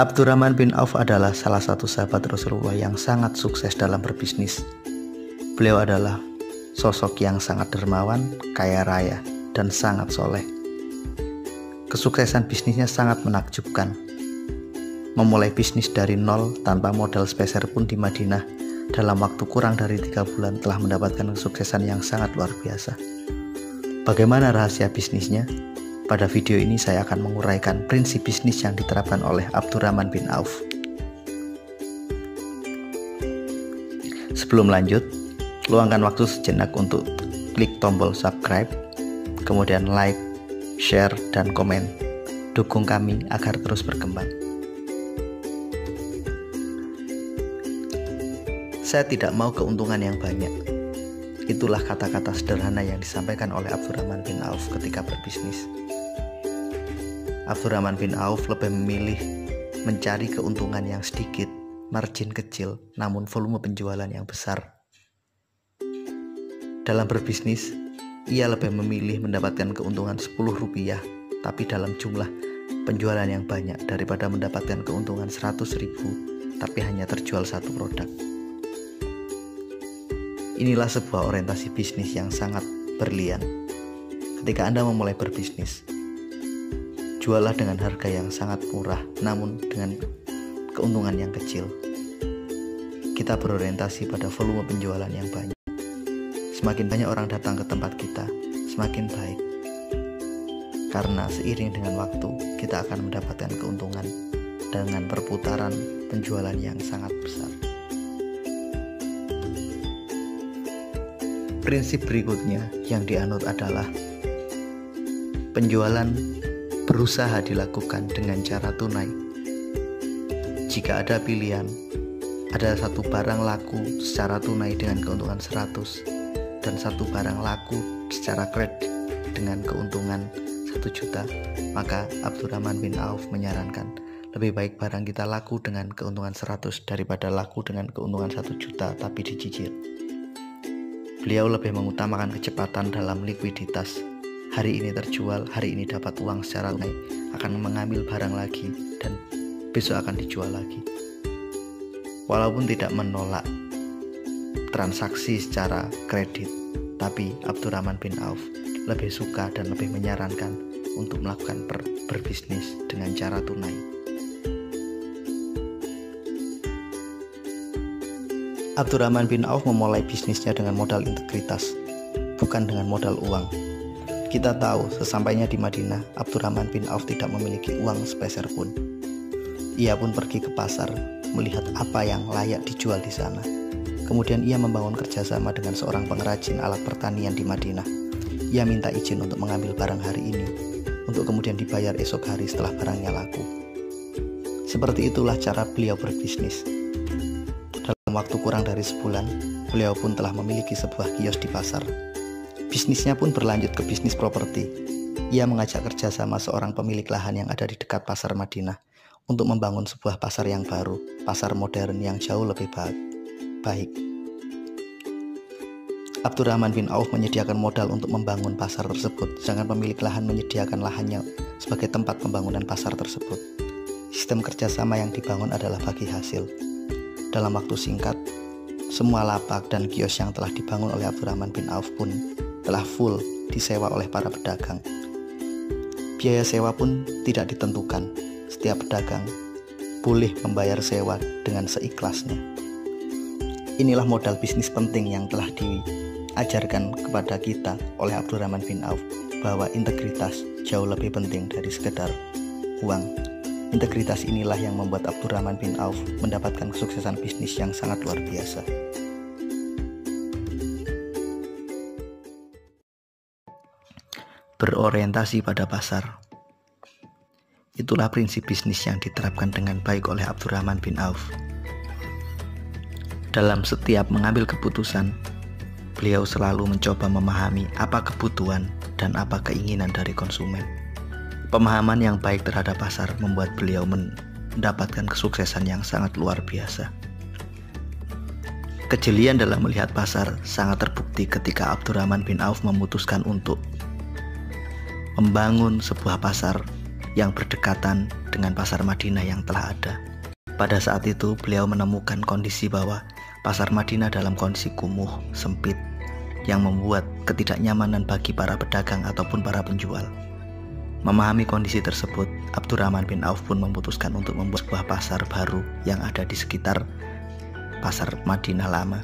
Abdurrahman bin Auf adalah salah satu sahabat Rasulullah yang sangat sukses dalam berbisnis. Beliau adalah sosok yang sangat dermawan, kaya raya, dan sangat soleh. Kesuksesan bisnisnya sangat menakjubkan. Memulai bisnis dari nol tanpa modal speser pun di Madinah, dalam waktu kurang dari 3 bulan telah mendapatkan kesuksesan yang sangat luar biasa. Bagaimana rahasia bisnisnya? Pada video ini saya akan menguraikan prinsip bisnis yang diterapkan oleh Abdurrahman bin Auf. Sebelum lanjut, luangkan waktu sejenak untuk klik tombol subscribe, kemudian like, share, dan komen. Dukung kami agar terus berkembang. Saya tidak mau keuntungan yang banyak. Itulah kata-kata sederhana yang disampaikan oleh Abdurrahman bin Auf ketika berbisnis. Abdurrahman bin Auf lebih memilih mencari keuntungan yang sedikit, margin kecil, namun volume penjualan yang besar. Dalam berbisnis, ia lebih memilih mendapatkan keuntungan Rp10, tapi dalam jumlah penjualan yang banyak daripada mendapatkan keuntungan Rp100.000, tapi hanya terjual satu produk. Inilah sebuah orientasi bisnis yang sangat berlian. Ketika Anda memulai berbisnis, jualah dengan harga yang sangat murah, namun dengan keuntungan yang kecil. Kita berorientasi pada volume penjualan yang banyak. Semakin banyak orang datang ke tempat kita, semakin baik. Karena seiring dengan waktu, kita akan mendapatkan keuntungan dengan perputaran penjualan yang sangat besar. Prinsip berikutnya yang dianut adalah penjualan berusaha dilakukan dengan cara tunai. Jika ada pilihan, ada satu barang laku secara tunai dengan keuntungan 100 dan satu barang laku secara kredit dengan keuntungan 1 juta, maka Abdurrahman bin Auf menyarankan lebih baik barang kita laku dengan keuntungan 100 daripada laku dengan keuntungan 1 juta tapi dicicil. Beliau lebih mengutamakan kecepatan dalam likuiditas. Hari ini terjual, hari ini dapat uang secara tunai, akan mengambil barang lagi dan besok akan dijual lagi. Walaupun tidak menolak transaksi secara kredit, tapi Abdurrahman bin Auf lebih suka dan lebih menyarankan untuk melakukan berbisnis dengan cara tunai. Abdurrahman bin Auf memulai bisnisnya dengan modal integritas, bukan dengan modal uang. Kita tahu sesampainya di Madinah, Abdurrahman bin Auf tidak memiliki uang sepeser pun. Ia pun pergi ke pasar, melihat apa yang layak dijual di sana. Kemudian ia membangun kerjasama dengan seorang pengrajin alat pertanian di Madinah. Ia minta izin untuk mengambil barang hari ini, untuk kemudian dibayar esok hari setelah barangnya laku. Seperti itulah cara beliau berbisnis. Dalam waktu kurang dari sebulan, beliau pun telah memiliki sebuah kios di pasar. Bisnisnya pun berlanjut ke bisnis properti. Ia mengajak kerjasama seorang pemilik lahan yang ada di dekat pasar Madinah untuk membangun sebuah pasar yang baru, pasar modern yang jauh lebih baik. Abdurrahman bin Auf menyediakan modal untuk membangun pasar tersebut, sedangkan pemilik lahan menyediakan lahannya sebagai tempat pembangunan pasar tersebut. Sistem kerjasama yang dibangun adalah bagi hasil. Dalam waktu singkat, semua lapak dan kios yang telah dibangun oleh Abdurrahman bin Auf pun telah full disewa oleh para pedagang. Biaya sewa pun tidak ditentukan. Setiap pedagang boleh membayar sewa dengan seikhlasnya. Inilah modal bisnis penting yang telah diajarkan kepada kita oleh Abdurrahman bin Auf, bahwa integritas jauh lebih penting dari sekedar uang. Integritas inilah yang membuat Abdurrahman bin Auf mendapatkan kesuksesan bisnis yang sangat luar biasa. Berorientasi pada pasar. Itulah prinsip bisnis yang diterapkan dengan baik oleh Abdurrahman bin Auf. Dalam setiap mengambil keputusan, beliau selalu mencoba memahami apa kebutuhan dan apa keinginan dari konsumen. Pemahaman yang baik terhadap pasar membuat beliau mendapatkan kesuksesan yang sangat luar biasa. Kejelian dalam melihat pasar sangat terbukti ketika Abdurrahman bin Auf memutuskan untuk membangun sebuah pasar yang berdekatan dengan pasar Madinah yang telah ada. Pada saat itu beliau menemukan kondisi bahwa pasar Madinah dalam kondisi kumuh, sempit, yang membuat ketidaknyamanan bagi para pedagang ataupun para penjual. Memahami kondisi tersebut, Abdurrahman bin Auf pun memutuskan untuk membuat sebuah pasar baru yang ada di sekitar pasar Madinah lama.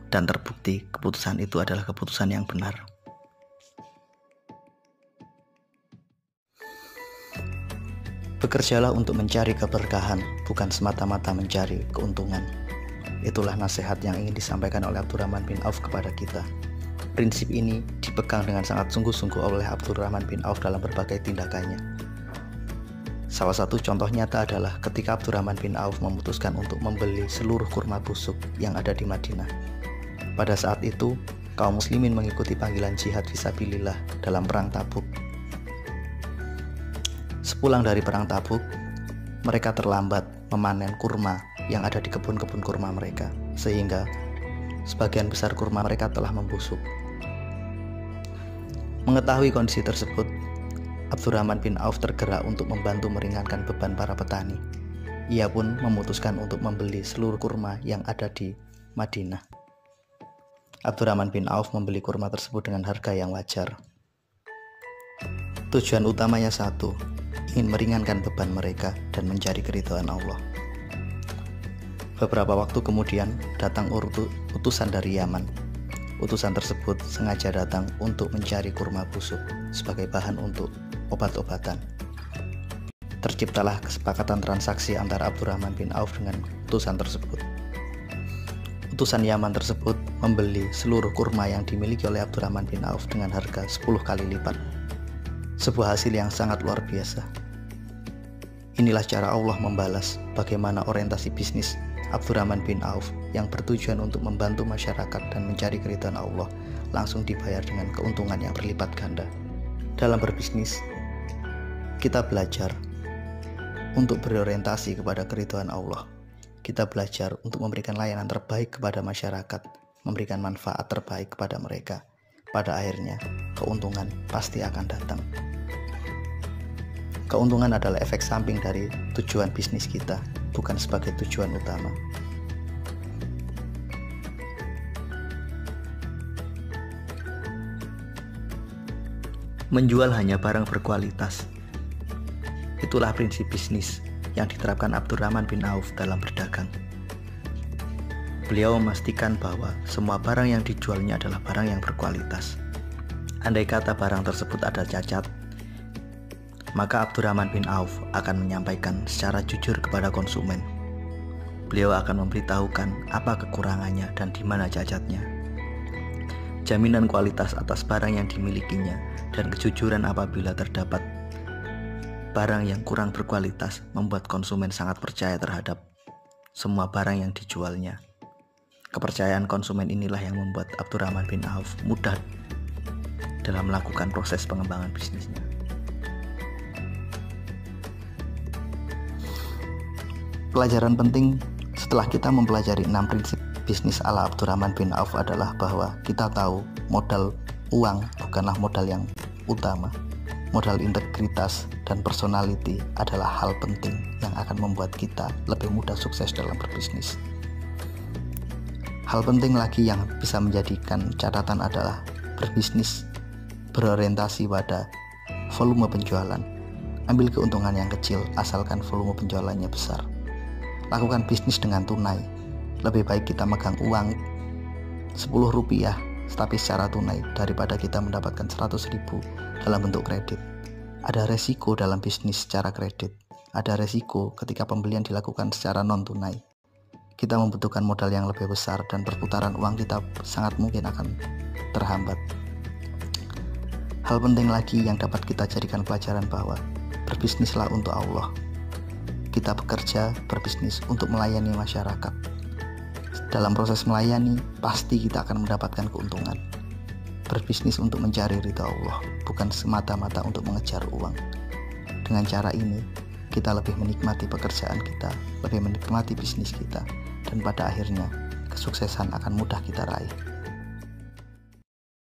Dan terbukti keputusan itu adalah keputusan yang benar. Bekerjalah untuk mencari keberkahan, bukan semata-mata mencari keuntungan. Itulah nasihat yang ingin disampaikan oleh Abdurrahman bin Auf kepada kita. Prinsip ini dipegang dengan sangat sungguh-sungguh oleh Abdurrahman bin Auf dalam berbagai tindakannya. Salah satu contoh nyata adalah ketika Abdurrahman bin Auf memutuskan untuk membeli seluruh kurma busuk yang ada di Madinah. Pada saat itu, kaum muslimin mengikuti panggilan jihad fisabilillah dalam perang Tabuk. Sepulang dari perang Tabuk, mereka terlambat memanen kurma yang ada di kebun-kebun kurma mereka, sehingga sebagian besar kurma mereka telah membusuk. Mengetahui kondisi tersebut, Abdurrahman bin Auf tergerak untuk membantu meringankan beban para petani. Ia pun memutuskan untuk membeli seluruh kurma yang ada di Madinah. Abdurrahman bin Auf membeli kurma tersebut dengan harga yang wajar. Tujuan utamanya satu, ingin meringankan beban mereka dan mencari keridhaan Allah. Beberapa waktu kemudian datang utusan dari Yaman. Utusan tersebut sengaja datang untuk mencari kurma busuk sebagai bahan untuk obat-obatan. Terciptalah kesepakatan transaksi antara Abdurrahman bin Auf dengan utusan tersebut. Utusan Yaman tersebut membeli seluruh kurma yang dimiliki oleh Abdurrahman bin Auf dengan harga 10 kali lipat. Sebuah hasil yang sangat luar biasa. Inilah cara Allah membalas bagaimana orientasi bisnis Abdurrahman bin Auf yang bertujuan untuk membantu masyarakat dan mencari keridhaan Allah langsung dibayar dengan keuntungan yang berlipat ganda. Dalam berbisnis, kita belajar untuk berorientasi kepada keridhaan Allah. Kita belajar untuk memberikan layanan terbaik kepada masyarakat, memberikan manfaat terbaik kepada mereka. Pada akhirnya, keuntungan pasti akan datang. Keuntungan adalah efek samping dari tujuan bisnis kita, bukan sebagai tujuan utama. Menjual hanya barang berkualitas. Itulah prinsip bisnis yang diterapkan Abdurrahman bin Auf dalam berdagang. Beliau memastikan bahwa semua barang yang dijualnya adalah barang yang berkualitas. Andai kata barang tersebut ada cacat, maka Abdurrahman bin Auf akan menyampaikan secara jujur kepada konsumen. Beliau akan memberitahukan apa kekurangannya dan di mana cacatnya. Jaminan kualitas atas barang yang dimilikinya dan kejujuran apabila terdapat barang yang kurang berkualitas membuat konsumen sangat percaya terhadap semua barang yang dijualnya. Kepercayaan konsumen inilah yang membuat Abdurrahman bin Auf mudah dalam melakukan proses pengembangan bisnisnya. Pelajaran penting setelah kita mempelajari 6 prinsip bisnis ala Abdurrahman bin Auf adalah bahwa kita tahu modal uang bukanlah modal yang utama. Modal integritas dan personality adalah hal penting yang akan membuat kita lebih mudah sukses dalam berbisnis. Hal penting lagi yang bisa menjadikan catatan adalah berbisnis berorientasi pada volume penjualan. Ambil keuntungan yang kecil asalkan volume penjualannya besar. Lakukan bisnis dengan tunai. Lebih baik kita megang uang 10 rupiah tapi secara tunai daripada kita mendapatkan 100.000 dalam bentuk kredit. Ada resiko dalam bisnis secara kredit. Ada resiko ketika pembelian dilakukan secara non tunai. Kita membutuhkan modal yang lebih besar dan perputaran uang kita sangat mungkin akan terhambat. Hal penting lagi yang dapat kita jadikan pelajaran bahwa berbisnislah untuk Allah. Kita bekerja berbisnis untuk melayani masyarakat. Dalam proses melayani, pasti kita akan mendapatkan keuntungan. Berbisnis untuk mencari ridha Allah, bukan semata-mata untuk mengejar uang. Dengan cara ini, kita lebih menikmati pekerjaan kita, lebih menikmati bisnis kita, dan pada akhirnya, kesuksesan akan mudah kita raih.